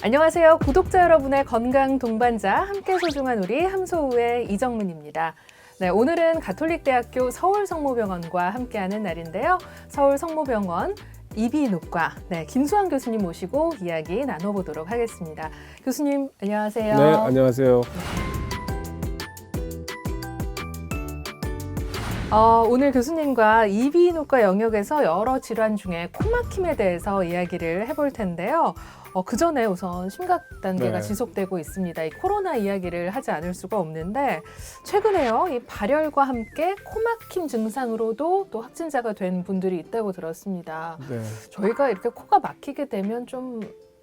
안녕하세요. 구독자 여러분의 건강 동반자, 함께 소중한 우리 함소우의 이정문입니다. 네, 오늘은 가톨릭대학교 서울성모병원과 함께하는 날인데요. 서울성모병원 이비인후과 김수환 교수님 모시고 이야기 나눠보도록 하겠습니다. 교수님 안녕하세요. 네, 안녕하세요. 오늘 교수님과 이비인후과 영역에서 여러 질환 중에 코막힘에 대해서 이야기를 해볼 텐데요. 그 전에 우선 심각 단계가 지속되고 있습니다. 이 코로나 이야기를 하지 않을 수가 없는데 최근에요, 이 발열과 함께 코막힘 증상으로도 또 확진자가 된 분들이 있다고 들었습니다. 네. 저희가 이렇게 코가 막히게 되면 좀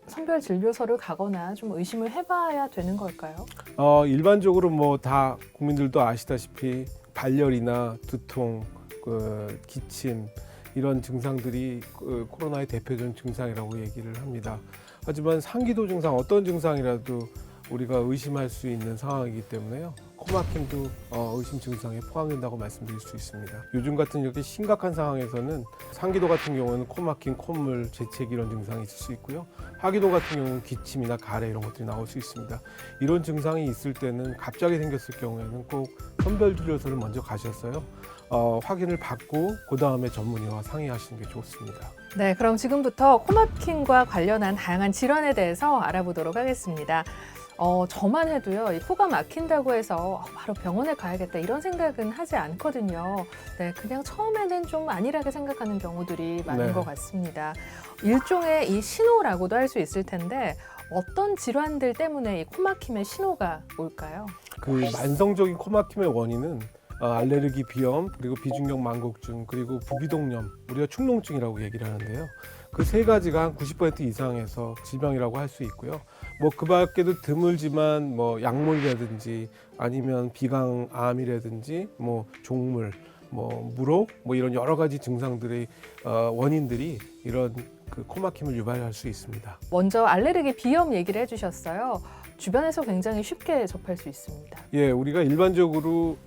선별진료소를 가거나 좀 의심을 해봐야 되는 걸까요? 일반적으로 뭐 다 국민들도 아시다시피 발열이나 두통, 기침 이런 증상들이 코로나의 대표적인 증상이라고 얘기를 합니다. 하지만 상기도 증상, 어떤 증상이라도 우리가 의심할 수 있는 상황이기 때문에요. 코막힘도 의심 증상에 포함된다고 말씀드릴 수 있습니다. 요즘 같은 이렇게 심각한 상황에서는 상기도 같은 경우는 코막힘, 콧물, 재채기 이런 증상이 있을 수 있고요. 하기도 같은 경우는 기침이나 가래 이런 것들이 나올 수 있습니다. 이런 증상이 있을 때는 갑자기 생겼을 경우에는 꼭 선별진료소를 먼저 가셔서요. 확인을 받고 그 다음에 전문의와 상의하시는 게 좋습니다. 네, 그럼 지금부터 코막힘과 관련한 다양한 질환에 대해서 알아보도록 하겠습니다. 저만 해도요, 이 코가 막힌다고 해서 바로 병원에 가야겠다 이런 생각은 하지 않거든요. 네, 그냥 처음에는 좀 안일하게 생각하는 경우들이 많은 것 같습니다. 일종의 이 신호라고도 할 수 있을 텐데 어떤 질환들 때문에 이 코막힘의 신호가 올까요? 만성적인 코막힘의 원인은 알레르기, 비염, 그리고 비중격 망곡증, 그리고 부비동염, 우리가 축농증이라고 얘기를 하는데요. 그 세 가지가 한 90% 이상에서 질병이라고 할 수 있고요. 뭐 그 밖에도 드물지만 뭐 약물이라든지 아니면 비강암이라든지 뭐 종물, 뭐 무록, 뭐 이런 여러 가지 증상들의 원인들이 이런 코막힘을 유발할 수 있습니다. 먼저 알레르기, 비염 얘기를 해주셨어요. 주변에서 굉장히 쉽게 접할 수 있습니다. 예, 우리가 일반적으로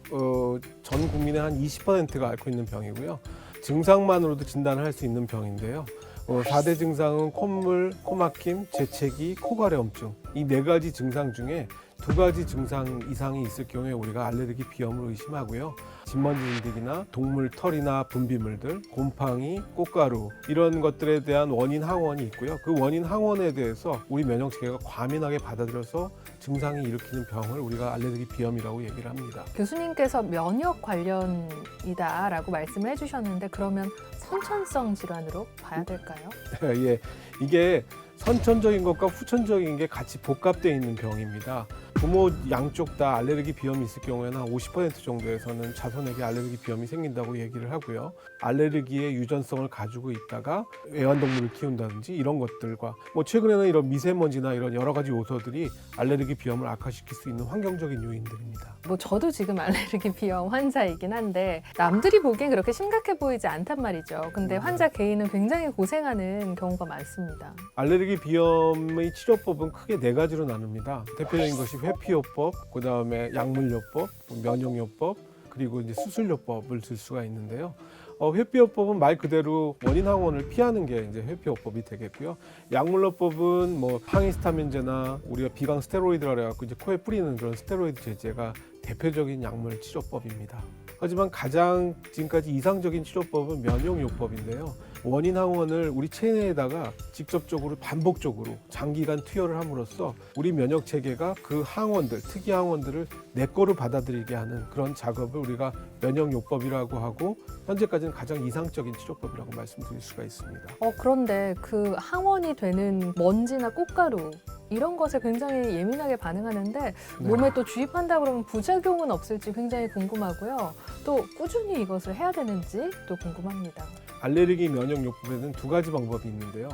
전 국민의 한 20%가 앓고 있는 병이고요. 증상만으로도 진단을 할 수 있는 병인데요. 4대 증상은 콧물, 코막힘, 재채기, 코가래염증. 이 네 가지 증상 중에 두 가지 증상 이상이 있을 경우에 우리가 알레르기, 비염을 의심하고요. 진먼지 진드기나 동물 털이나 분비물들, 곰팡이, 꽃가루 이런 것들에 대한 원인 항원이 있고요. 그 원인 항원에 대해서 우리 면역체계가 과민하게 받아들여서 증상이 일으키는 병을 우리가 알레르기, 비염이라고 얘기를 합니다. 교수님께서 면역 관련이다라고 말씀을 해주셨는데 그러면 선천성 질환으로 봐야 될까요? 예, 이게 선천적인 것과 후천적인 게 같이 복합되어 있는 병입니다. 부모 양쪽 다 알레르기 비염이 있을 경우에는 한 50% 정도에서는 자손에게 알레르기 비염이 생긴다고 얘기를 하고요. 알레르기의 유전성을 가지고 있다가 애완동물을 키운다든지 이런 것들과 뭐 최근에는 이런 미세먼지나 이런 여러 가지 요소들이 알레르기 비염을 악화시킬 수 있는 환경적인 요인들입니다. 뭐 저도 지금 알레르기 비염 환자이긴 한데 남들이 보기엔 그렇게 심각해 보이지 않단 말이죠. 근데 환자 개인은 굉장히 고생하는 경우가 많습니다. 알레르기 비염의 치료법은 크게 네 가지로 나눕니다. 대표적인 것이 회피요법, 그 다음에 약물요법, 면역요법, 그리고 이제 수술요법을 들 수가 있는데요. 회피요법은 말 그대로 원인 항원을 피하는 게 이제 회피요법이 되겠고요. 약물요법은 뭐 항히스타민제나 우리가 비강 스테로이드라 해갖고 이제 코에 뿌리는 그런 스테로이드 제제가 대표적인 약물 치료법입니다. 하지만 가장 지금까지 이상적인 치료법은 면역요법인데요. 원인 항원을 우리 체내에다가 직접적으로 반복적으로 장기간 투여를 함으로써 우리 면역 체계가 그 항원들, 특이 항원들을 내 거로 받아들이게 하는 그런 작업을 우리가 면역요법이라고 하고 현재까지는 가장 이상적인 치료법이라고 말씀드릴 수가 있습니다. 그런데 그 항원이 되는 먼지나 꽃가루 이런 것에 굉장히 예민하게 반응하는데 몸에 또 주입한다 그러면 부작용은 없을지 굉장히 궁금하고요. 또 꾸준히 이것을 해야 되는지 또 궁금합니다. 알레르기 면역요법에는 두 가지 방법이 있는데요.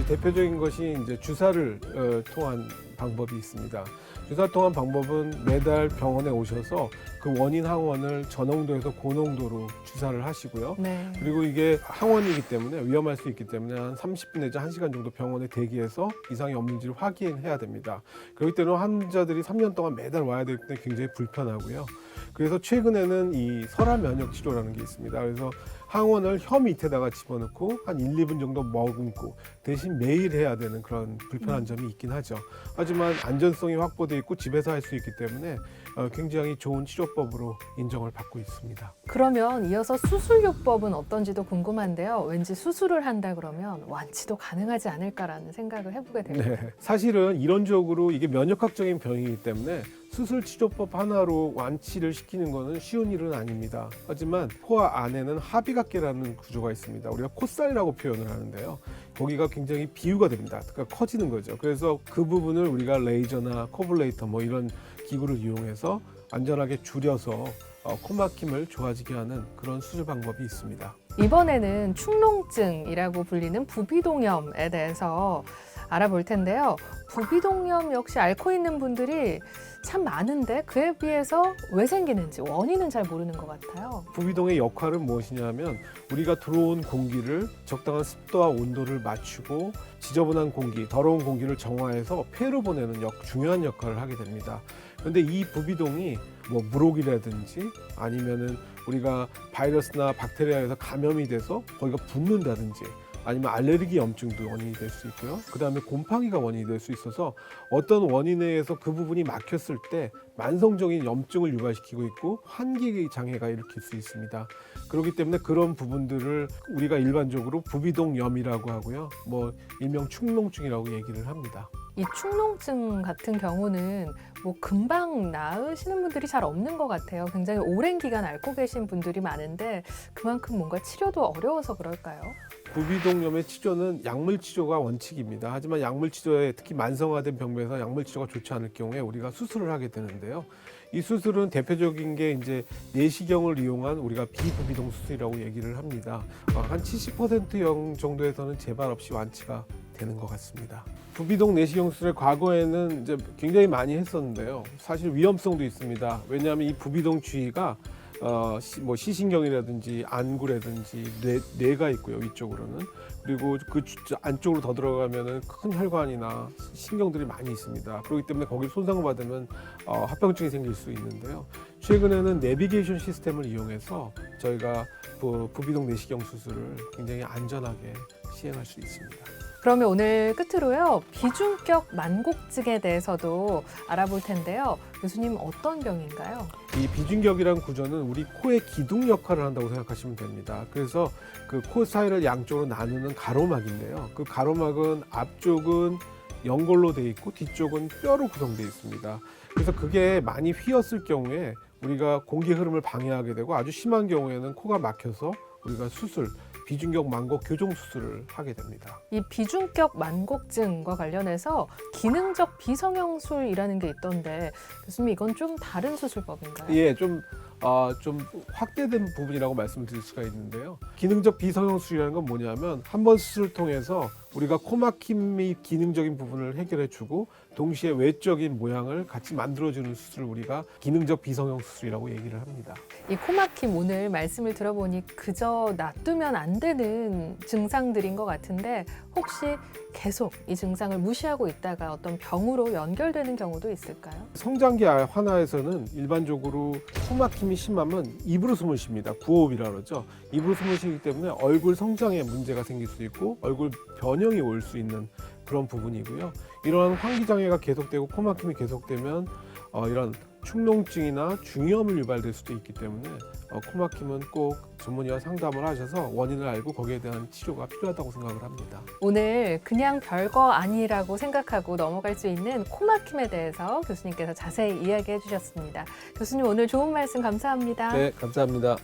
대표적인 것이 이제 주사를 통한 방법이 있습니다. 주사 통한 방법은 매달 병원에 오셔서 그 원인 항원을 저농도에서 고농도로 주사를 하시고요. 네. 그리고 이게 항원이기 때문에 위험할 수 있기 때문에 한 30분 내지 1시간 정도 병원에 대기해서 이상이 없는지를 확인해야 됩니다. 그렇기 때문에 환자들이 3년 동안 매달 와야 되기 때문에 굉장히 불편하고요. 그래서 최근에는 이 설화 면역 치료라는 게 있습니다. 그래서 항원을 혀 밑에다가 집어넣고 한 1, 2분 정도 머금고 대신 매일 해야 되는 그런 불편한 점이 있긴 하죠. 하지만 안전성이 확보되어 있고 집에서 할 수 있기 때문에 굉장히 좋은 치료법으로 인정을 받고 있습니다. 그러면 이어서 수술요법은 어떤지도 궁금한데요. 왠지 수술을 한다 그러면 완치도 가능하지 않을까라는 생각을 해보게 됩니다. 네, 사실은 이론적으로 이게 면역학적인 병이기 때문에 수술 치료법 하나로 완치를 시키는 것은 쉬운 일은 아닙니다. 하지만 코와 안에는 하비각계라는 구조가 있습니다. 우리가 콧살이라고 표현을 하는데요. 거기가 굉장히 비유가 됩니다. 그러니까 커지는 거죠. 그래서 그 부분을 우리가 레이저나 코블레이터 뭐 이런 기구를 이용해서 안전하게 줄여서 코막힘을 좋아지게 하는 그런 수술 방법이 있습니다. 이번에는 축농증이라고 불리는 부비동염에 대해서 알아볼 텐데요. 부비동염 역시 앓고 있는 분들이 참 많은데 그에 비해서 왜 생기는지 원인은 잘 모르는 것 같아요. 부비동의 역할은 무엇이냐면 우리가 들어온 공기를 적당한 습도와 온도를 맞추고 지저분한 공기, 더러운 공기를 정화해서 폐로 보내는 중요한 역할을 하게 됩니다. 그런데 이 부비동이 뭐 물혹이라든지 아니면은 우리가 바이러스나 박테리아에서 감염이 돼서 거기가 붓는다든지 아니면 알레르기 염증도 원인이 될 수 있고요. 그 다음에 곰팡이가 원인이 될 수 있어서 어떤 원인에 의해서 그 부분이 막혔을 때 만성적인 염증을 유발시키고 있고 환기 장애가 일으킬 수 있습니다. 그렇기 때문에 그런 부분들을 우리가 일반적으로 부비동염이라고 하고요. 뭐 일명 축농증이라고 얘기를 합니다. 이 축농증 같은 경우는 뭐 금방 나으시는 분들이 잘 없는 것 같아요. 굉장히 오랜 기간 앓고 계신 분들이 많은데 그만큼 뭔가 치료도 어려워서 그럴까요? 부비동염의 치료는 약물 치료가 원칙입니다. 하지만 약물 치료에 특히 만성화된 병에서 약물 치료가 좋지 않을 경우에 우리가 수술을 하게 되는데요. 이 수술은 대표적인 게 이제 내시경을 이용한 우리가 비부비동 수술이라고 얘기를 합니다. 한 70% 정도에서는 재발 없이 완치가 되는 것 같습니다. 부비동 내시경 수술을 과거에는 이제 굉장히 많이 했었는데요. 사실 위험성도 있습니다. 왜냐하면 이 부비동 주위가 뭐 시신경이라든지 안구라든지 뇌가 있고요, 위쪽으로는. 그리고 그 안쪽으로 더 들어가면은 큰 혈관이나 신경들이 많이 있습니다. 그렇기 때문에 거기 손상을 받으면 합병증이 생길 수 있는데요. 최근에는 내비게이션 시스템을 이용해서 저희가 부비동 내시경 수술을 굉장히 안전하게 시행할 수 있습니다. 그러면 오늘 끝으로요. 비중격 만곡증에 대해서도 알아볼 텐데요. 교수님 어떤 병인가요? 이 비중격이라는 구조는 우리 코의 기둥 역할을 한다고 생각하시면 됩니다. 그래서 그 코 사이를 양쪽으로 나누는 가로막인데요. 그 가로막은 앞쪽은 연골로 되어 있고 뒤쪽은 뼈로 구성되어 있습니다. 그래서 그게 많이 휘었을 경우에 우리가 공기 흐름을 방해하게 되고 아주 심한 경우에는 코가 막혀서 우리가 비중격 만곡 교정 수술을 하게 됩니다. 이 비중격 만곡증과 관련해서 기능적 비성형술이라는 게 있던데 교수님 이건 좀 다른 수술법인가요? 예, 좀 확대된 부분이라고 말씀드릴 수가 있는데요. 기능적 비성형술이라는 건 뭐냐면 한 번 수술을 통해서 우리가 코막힘의 기능적인 부분을 해결해주고 동시에 외적인 모양을 같이 만들어주는 수술을 우리가 기능적 비성형 수술이라고 얘기를 합니다. 이 코막힘 오늘 말씀을 들어보니 그저 놔두면 안 되는 증상들인 것 같은데 혹시 계속 이 증상을 무시하고 있다가 어떤 병으로 연결되는 경우도 있을까요? 성장기 하나에서는 일반적으로 코막힘이 심하면 입으로 숨을 쉽니다. 구호흡이라고 그러죠. 입으로 숨을 쉬기 때문에 얼굴 성장에 문제가 생길 수 있고 얼굴 변형이 올 수 있는 그런 부분이고요. 이러한 환기장애가 계속되고 코막힘이 계속되면 이런 축농증이나 중이염을 유발될 수도 있기 때문에 코막힘은 꼭 전문의와 상담을 하셔서 원인을 알고 거기에 대한 치료가 필요하다고 생각을 합니다. 오늘 그냥 별거 아니라고 생각하고 넘어갈 수 있는 코막힘에 대해서 교수님께서 자세히 이야기해 주셨습니다. 교수님 오늘 좋은 말씀 감사합니다. 네, 감사합니다.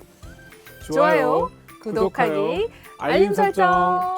좋아요, 구독하기, 알림 설정.